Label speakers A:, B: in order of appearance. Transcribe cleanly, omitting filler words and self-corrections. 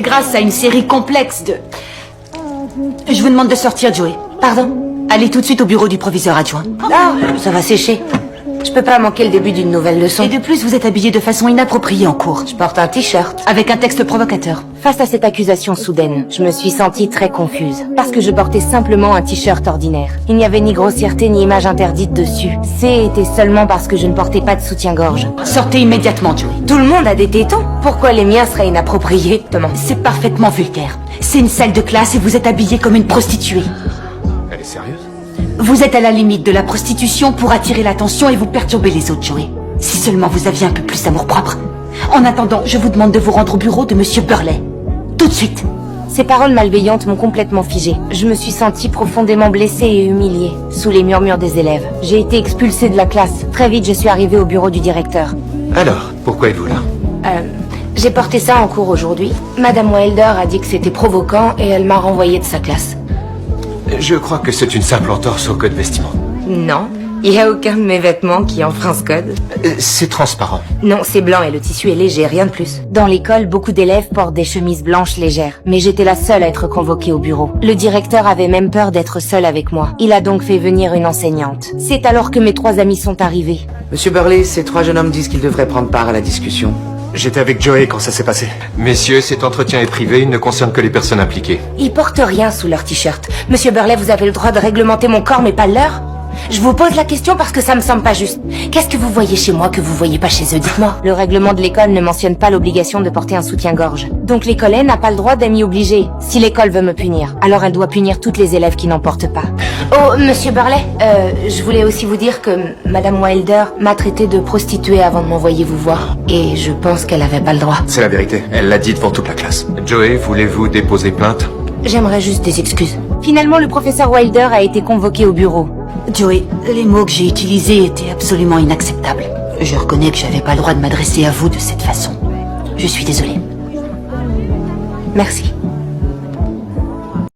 A: grâce à une série complexe de... Je vous demande de sortir, Joey.
B: Pardon?
A: Allez tout de suite au bureau du proviseur adjoint.
B: Ah, ça va sécher. Je peux pas manquer le début d'une nouvelle leçon.
A: Et de plus, vous êtes habillé de façon inappropriée en cours.
B: Je porte un t-shirt.
A: Avec un texte provocateur.
B: Face à cette accusation soudaine, je me suis sentie très confuse. Parce que je portais simplement un t-shirt ordinaire. Il n'y avait ni grossièreté ni image interdite dessus. C'était seulement parce que je ne portais pas de soutien-gorge.
A: Sortez immédiatement, Joey.
B: Tout le monde a des tétons. Pourquoi les miens seraient inappropriés? Comment?
A: C'est parfaitement vulgaire. C'est une salle de classe et vous êtes habillé comme une prostituée.
C: Elle est sérieuse?
A: Vous êtes à la limite de la prostitution pour attirer l'attention et vous perturber les autres, Joey. Si seulement vous aviez un peu plus d'amour-propre. En attendant, je vous demande de vous rendre au bureau de Monsieur Burley. Tout de suite.
B: Ces paroles malveillantes m'ont complètement figée. Je me suis sentie profondément blessée et humiliée, sous les murmures des élèves. J'ai été expulsée de la classe. Très vite, je suis arrivée au bureau du directeur.
C: Alors, pourquoi êtes-vous là?
B: J'ai porté ça en cours aujourd'hui. Madame Wilder a dit que c'était provoquant et elle m'a renvoyée de sa classe.
C: Je crois que c'est une simple entorse au code vestimentaire.
B: Non, il n'y a aucun de mes vêtements qui enfreint ce code.
C: C'est transparent.
B: Non, c'est blanc et le tissu est léger, rien de plus. Dans l'école, beaucoup d'élèves portent des chemises blanches légères, mais j'étais la seule à être convoquée au bureau. Le directeur avait même peur d'être seul avec moi. Il a donc fait venir une enseignante. C'est alors que mes 3 amis sont arrivés.
D: Monsieur Burley, ces 3 jeunes hommes disent qu'ils devraient prendre part à la discussion.
C: J'étais avec Joey quand ça s'est passé. Messieurs, cet entretien est privé, il ne concerne que les personnes impliquées.
B: Ils portent rien sous leur t-shirt. Monsieur Burley, vous avez le droit de réglementer mon corps, mais pas le leur? Je vous pose la question parce que ça me semble pas juste. Qu'est-ce que vous voyez chez moi que vous voyez pas chez eux, dites-moi? Le règlement de l'école ne mentionne pas l'obligation de porter un soutien-gorge. Donc l'école n'a pas le droit de m'y obliger. Si l'école veut me punir, alors elle doit punir toutes les élèves qui n'en portent pas. Oh, Monsieur Burley, je voulais aussi vous dire que Madame Wilder m'a traité de prostituée avant de m'envoyer vous voir. Et je pense qu'elle avait pas le droit.
C: C'est la vérité, elle l'a dit devant toute la classe. Joey, voulez-vous déposer plainte?
B: J'aimerais juste des excuses. Finalement, le professeur Wilder a été convoqué au bureau.
A: Joey, les mots que j'ai utilisés étaient absolument inacceptables. Je reconnais que j'avais pas le droit de m'adresser à vous de cette façon. Je suis désolée.
B: Merci.